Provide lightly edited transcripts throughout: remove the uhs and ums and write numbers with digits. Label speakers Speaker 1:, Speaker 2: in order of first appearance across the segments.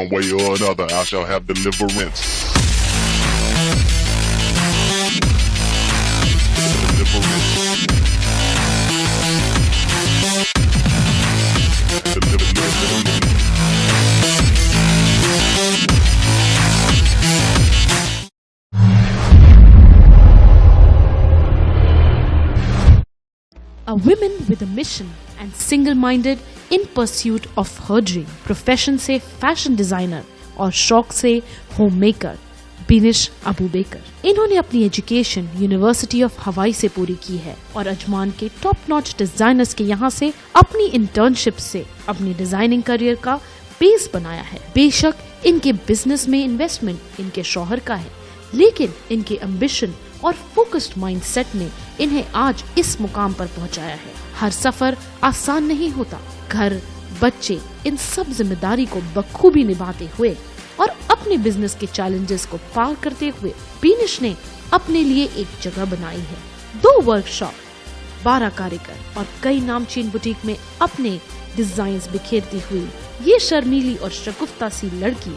Speaker 1: one way or another, I shall have deliverance.
Speaker 2: A woman with a mission and single-minded in pursuit of her dream. Profession से fashion designer और शौक से home maker बिनिश Abu baker. इन्होंने अपनी education university of हवाई से पूरी की है और अजमान के टॉप नॉच डिजाइनर्स के यहाँ से अपनी इंटर्नशिप से अपनी डिजाइनिंग करियर का बेस बनाया है। बेशक इनके बिजनेस में इन्वेस्टमेंट इनके शौहर का है, लेकिन इनके एम्बिशन और फोकस्ड माइंडसेट ने इन्हें आज इस मुकाम पर पहुंचाया है। हर सफर आसान नहीं होता। घर, बच्चे, इन सब जिम्मेदारी को बखूबी निभाते हुए और अपने बिजनेस के चैलेंजेस को पार करते हुए बिनिश ने अपने लिए एक जगह बनाई है। 2 वर्कशॉप, 12 कारीगर और कई नामचीन बुटीक में अपने डिजाइन्स बिखेरती हुई ये शर्मीली और शगुफ्ता सी लड़की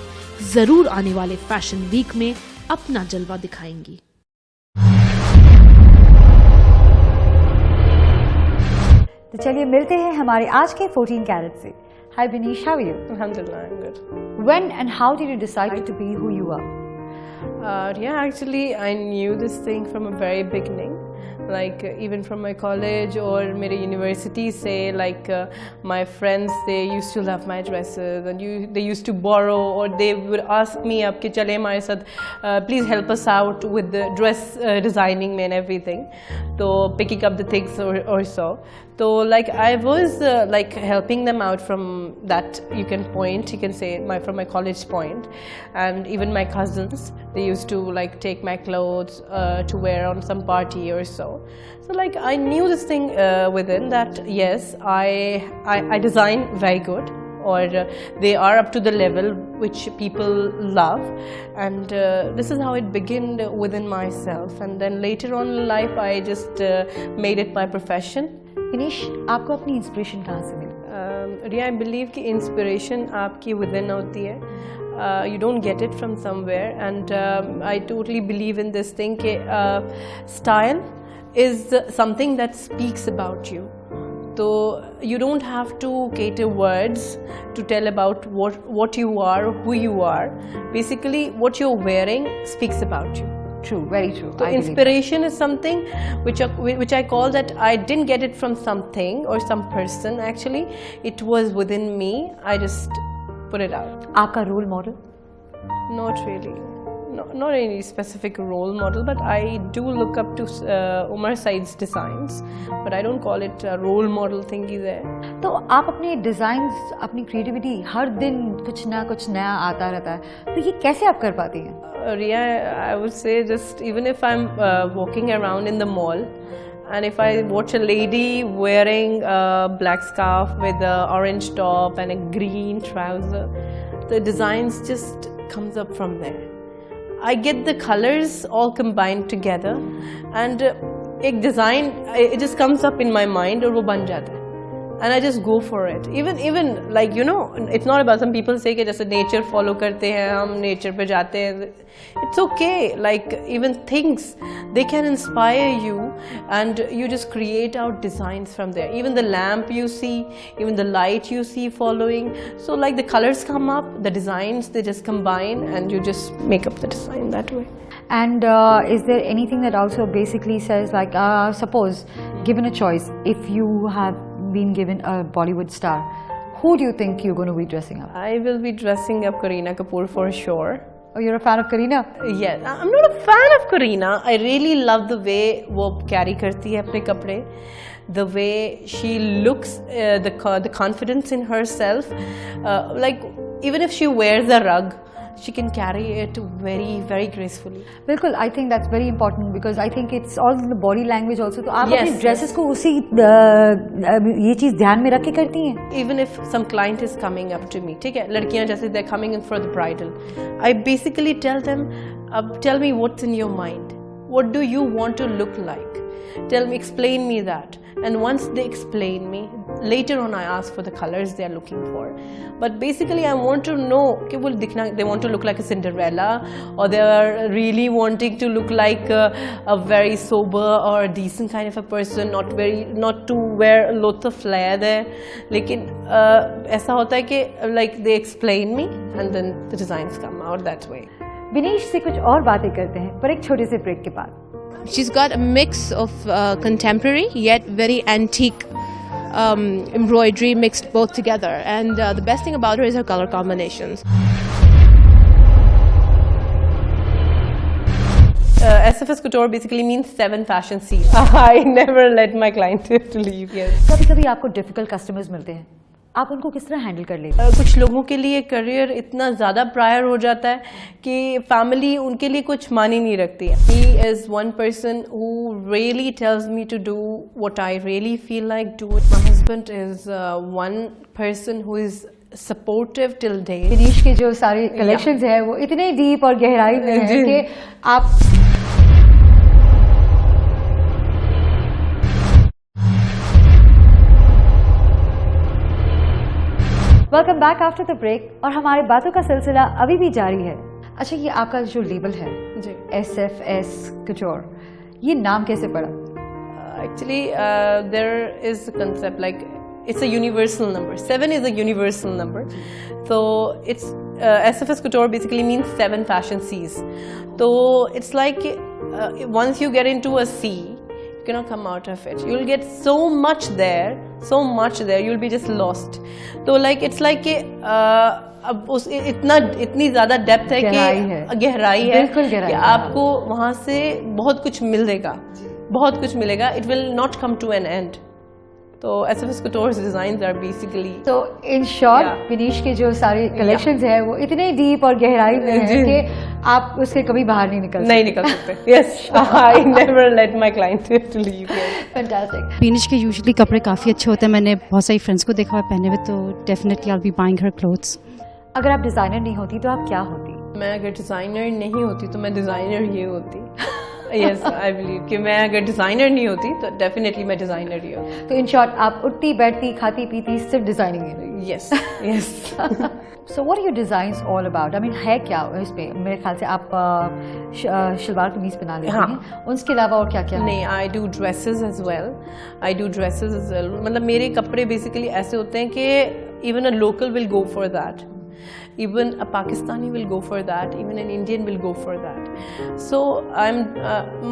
Speaker 2: जरूर आने वाले फैशन वीक में अपना जलवा दिखाएंगी।
Speaker 3: तो चलिए मिलते हैं हमारे आज के 14 कैरेट से। Hi Binish, how are you?
Speaker 4: Alhamdulillah, I'm good.
Speaker 3: When and how did you decide to be who you are?
Speaker 4: Yeah, actually, I knew this thing from a very beginning. Like even from my college or मेरे university से, like my friends, they used to love my dresses and they used to borrow or they would ask me अब कि चले हमारे साथ please help us out with the dress designing and everything. So picking up the things or so. So like I was like helping them out from that you can say from my college point, and even my cousins, they used to like take my clothes to wear on some party or so. So like I knew this thing within that yes I design very good, or they are up to the level which people love, and this is how it began within myself, and then later on in life I just made it my profession.
Speaker 3: बिनिश, आपको अपनी inspiration कहाँ से मिली?
Speaker 4: रिया, I believe कि inspiration आपकी within होती है, you don't get it from somewhere, and I totally believe in this thing कि style is something that speaks about you. So you don't have to cater words to tell about what you are, who you are. Basically what you're wearing speaks about you.
Speaker 3: True, very true.
Speaker 4: So inspiration is something which I call that I didn't get it from something or some person. Actually, it was within me. I just put it out.
Speaker 3: आपका role model?
Speaker 4: Not really. Not any specific role model, but I do look up to Umar Said's designs, but I don't call it a role model thingy there.
Speaker 3: तो आप अपने designs, अपनी creativity, हर दिन कुछ नया आता रहता है, तो ये कैसे आप कर पाती हैं?
Speaker 4: Riya, I would say just even if I'm walking around in the mall, and if I watch a lady wearing a black scarf with an orange top and a green trouser, the designs just comes up from there. I get the colors all combined together, and एक design it just comes up in my mind और वो बन जाता है, and I just go for it. Even like you know, it's not about some people say कि जैसे nature follow करते हैं हम, nature पे जाते हैं. It's okay. Like even things, they can inspire you, and you just create out designs from there. Even the lamp you see, even the light you see following. So like the colors come up, the designs they just combine, and you just make up the design that way.
Speaker 3: And is there anything that also basically says like suppose given a choice, if you have been given a Bollywood star, who do you think you're going to be dressing up?
Speaker 4: I will be dressing up Kareena Kapoor for sure.
Speaker 3: Oh, you're a fan of Kareena?
Speaker 4: Yes, I'm not a fan of Kareena. I really love the way वो carry करती है अपने कपड़े, the way she looks, the confidence in herself. Like even if she wears a rug, she can carry it very very gracefully.
Speaker 3: बिल्कुल, I think that's very important because I think it's all in the body language also. तो आप
Speaker 4: Yes,
Speaker 3: अपनी dresses
Speaker 4: yes.
Speaker 3: को उसी ये चीज़ ध्यान में रख के करती हैं?
Speaker 4: Even if some client is coming up to me, ठीक है, लड़कियाँ जैसे they're coming in for the bridal, I basically tell them, tell me what's in your mind. What do you want to look like? Tell me, explain me that. And once they explain me, later on I ask for the colors they are looking for. But basically I want to know कि वो दिखना, they want to look like a Cinderella, or they are really wanting to look like a very sober or a decent kind of a person, not to wear lots of flair there. लेकिन ऐसा होता है कि like they explain me and then the designs come out that way.
Speaker 3: Vinish से कुछ और बातें करते हैं पर एक छोटे से ब्रेक के बाद.
Speaker 4: She's got a mix of contemporary yet very antique embroidery mixed both together, and the best thing about her is her color combinations. SFS Couture basically means 7 fashion C's. I never let my client to leave. Yes.
Speaker 3: कभी-कभी आपको difficult customers मिलते हैं, आप उनको किस तरह handle कर लेते हैं?
Speaker 4: कुछ लोगों के लिए करियर इतना ज़्यादा प्रायर हो जाता है कि फैमिली उनके लिए कुछ मानी नहीं रखती है. He is one person who really tells me to do what I really feel like doing. My husband is one person who is supportive till date.
Speaker 3: Vinish के जो सारे कलेक्शंस हैं वो इतने डीप और गहराई में हैं कि आप welcome back after the break और हमारे बातों का सिलसिला अभी भी जारी है. अच्छा, ये आपका जो लेबल है
Speaker 4: जी,
Speaker 3: SFS Couture, ये नाम कैसे पड़ा?
Speaker 4: Actually there is a concept like it's a universal number. 7 is a universal number. So it's SFS Couture basically means 7 fashion C's. So it's like once you get into a C, you cannot come out of it. You'll get so much there, you'll be just lost. So like it's like अब उस इतनी ज़्यादा depth है कि गहराई है कि आपको वहाँ से बहुत कुछ मिलेगा. It will not come to an end. तो SFS Couture's designs are basically.
Speaker 3: So in short, Vinish के जो सारे कलेक्शंस हैं वो इतने डीप और गहराई में हैं कि आप उससे कभी बाहर नहीं निकल सकते.
Speaker 4: Yes, I never let my client to leave.
Speaker 3: Fantastic.
Speaker 5: Vinish के यूजुअली कपड़े काफ़ी अच्छे होते हैं. मैंने बहुत सारी फ्रेंड्स को देखा हुआ पहने हुए, तो definitely I will be buying her clothes.
Speaker 3: अगर आप डिजाइनर नहीं होती तो आप क्या होती?
Speaker 4: मैं अगर डिज़ाइनर नहीं होती तो मैं डिज़ाइनर ही होती. Yes, I believe कि मैं अगर डिज़ाइनर नहीं होती तो डेफिनेटली मैं डिज़ाइनर ही होती.
Speaker 3: तो इन शॉर्ट आप उठती बैठती खाती पीती सिर्फ डिजाइनिंग है.
Speaker 4: Yes, yes.
Speaker 3: So what are your designs all about? I mean है क्या इसमें? मेरे ख्याल से आप शलवार कमीज बना लेते हैं. उसके अलावा और क्या क्या?
Speaker 4: नहीं, I do dresses as well. मतलब मेरे कपड़े बेसिकली ऐसे होते हैं कि even a local will go for that. Even a Pakistani will go for that. Even an Indian will go for that. So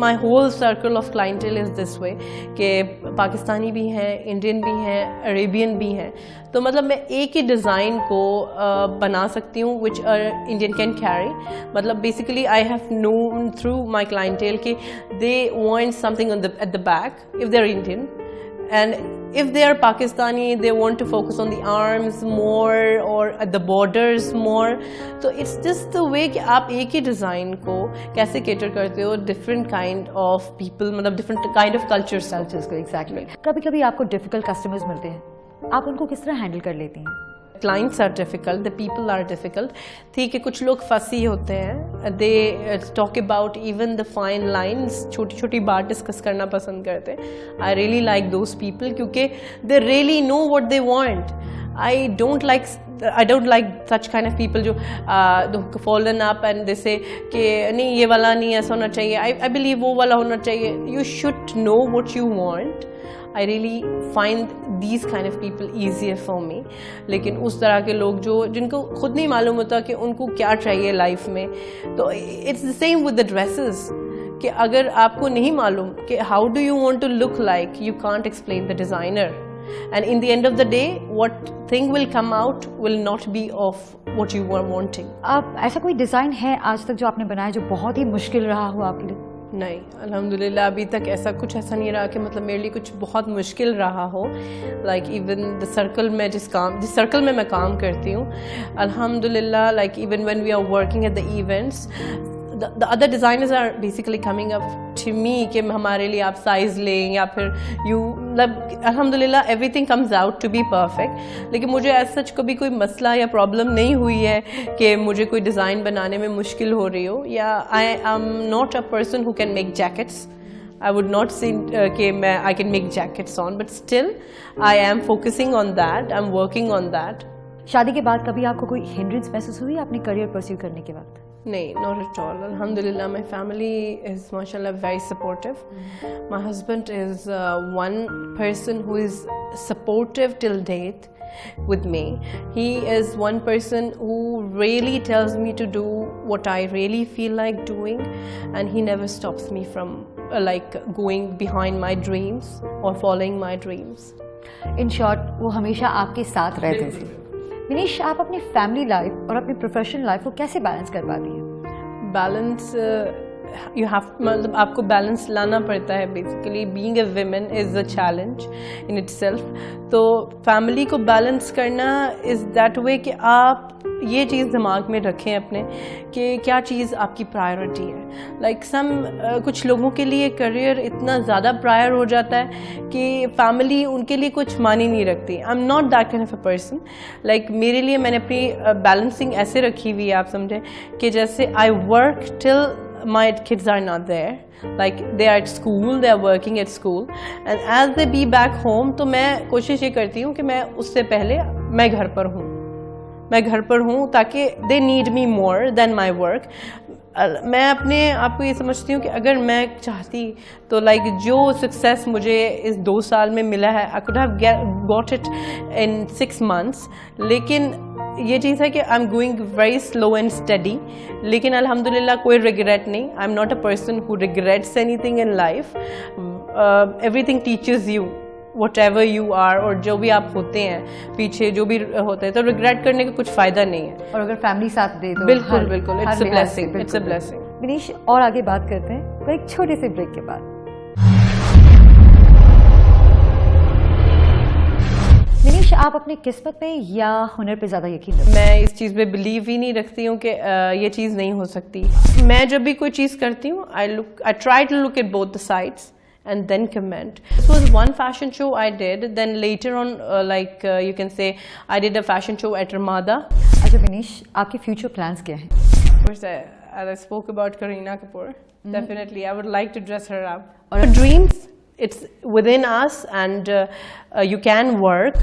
Speaker 4: my whole circle of clientele is this way कि पाकिस्तानी भी हैं, Indian भी हैं, Arabian भी हैं. तो मतलब मैं एक ही डिज़ाइन को बना सकती हूँ which Indian can carry. मतलब basically I have known through my clientele कि they want something at the back if they're Indian. And if they are Pakistani, they want to focus on the arms more or at the borders more. So it's just the way कि आप एक ही design को कैसे cater करते हो different kind of people, मतलब different kind of cultures को.
Speaker 3: Exactly. कभी-कभी आपको difficult customers मिलते हैं, आप उनको किस तरह हैंडल कर लेती हैं?
Speaker 4: Clients are difficult, the people are difficult. ठीक है, कुछ लोग फंसी होते हैं. They talk about even the fine lines. छोटी बात डिस्कस करना पसंद करते हैं. I really like those people क्योंकि they really know what they want. I don't like such kind of people जो fallen up and they say कि नहीं ये वाला नहीं ऐसा होना चाहिए. I believe वो वाला होना चाहिए. You should know what you want. I really find these kind of people easier for me. लेकिन उस तरह के लोग जिनको खुद नहीं मालूम होता कि उनको क्या चाहिए लाइफ में, तो it's the same with the dresses कि अगर आपको नहीं मालूम कि how do you want to look like, you can't explain the designer. And in the end of the day, what thing will come out will not be of what you were wanting.
Speaker 3: आप ऐसा कोई design है आज तक जो आपने बनाया जो बहुत ही मुश्किल रहा हो आपके लिए?
Speaker 4: नहीं, अल्हम्दुलिल्लाह अभी तक ऐसा नहीं रहा कि मतलब मेरे लिए कुछ बहुत मुश्किल रहा हो. लाइक इवन द सर्कल में जिस सर्कल में मैं काम करती हूँ, अल्हम्दुलिल्लाह like even when we are working at the events, the other designers are basically coming up to me कि हमारे लिए आप साइज़ लें या फिर मतलब अल्हम्दुलिल्लाह everything comes out to be perfect. लेकिन मुझे ऐसा कभी कोई मसला या प्रॉब्लम नहीं हुई है कि मुझे कोई डिज़ाइन बनाने में मुश्किल हो रही हो. या I am not a person who can make jackets. I would not say कि मैं I can make jackets on, but still I am focusing on that. I'm working on that.
Speaker 3: शादी के बाद कभी आपको कोई हिंड्रेंस महसूस हुई अपने करियर परस्यू करने के वक्त?
Speaker 4: नहीं, not at all. Alhamdulillah, my family is, mashallah, very supportive. My husband is one person who is supportive till date with me. He is one person who really tells me to do what I really feel like doing, and he never stops me from like going behind my dreams or following my dreams.
Speaker 3: In short वो हमेशा आपके साथ रहते थे। विनीश, आप अपनी family life और अपनी प्रोफेशनल लाइफ को कैसे बैलेंस कर पाती हैं?
Speaker 4: बैलेंस यू हैव, मतलब आपको बैलेंस लाना पड़ता है। Basically being a women is a challenge in itself. तो फैमिली को बैलेंस करना इज़ दैट वे कि आप ये चीज़ दिमाग में रखें अपने कि क्या चीज़ आपकी प्रायोरिटी है। लाइक कुछ लोगों के लिए करियर इतना ज़्यादा प्रायर हो जाता है कि फैमिली उनके लिए कुछ मानी नहीं रखती। आई am not that kind of a person. Like मेरे लिए मैंने अपनी बैलेंसिंग ऐसे रखी हुई है, आप समझें कि जैसे I work till my kids are not there, like they are at school, they are working at school, and as they be back home, तो मैं कोशिश ये करती हूँ कि मैं उससे पहले मैं घर पर हूँ ताकि they need me more than my work. मैं अपने आप को ये समझती हूँ कि अगर मैं चाहती तो लाइक जो सक्सेस मुझे इस 2 साल में मिला है, I could have got it in 6 months, लेकिन ये चीज़ है कि I am going very slow and study, लेकिन अल्हम्दुलिल्लाह कोई रिग्रेट नहीं। I am not a person who regrets anything in life. Everything teaches you whatever you are, और जो भी आप होते हैं पीछे जो भी होते हैं, तो रिग्रेट करने का कुछ फ़ायदा नहीं है।
Speaker 3: और अगर फैमिली साथ दे तो
Speaker 4: बिल्कुल बिल्कुल, it's a blessing, it's a blessing.
Speaker 3: Vinish, और आगे बात करते हैं पर एक छोटे से ब्रेक के बाद। विनीश, आप अपनी किस्मत पे या हुनर पे ज़्यादा यकीन रखते हैं?
Speaker 4: मैं इस चीज़ पे बिलीव ही नहीं रखती हूँ कि ये चीज़ नहीं हो सकती। मैं जब भी कोई चीज़ करती हूँ, I try to look at both the sides and then comment. This was one fashion show I did. Then later on, you can say, I did a fashion show at Ramada.
Speaker 3: अच्छा विनीश, आपके future plans क्या हैं?
Speaker 4: Of course, as I spoke about Kareena Kapoor, definitely I would like to dress her up. Our dreams, it's within us, and you can work.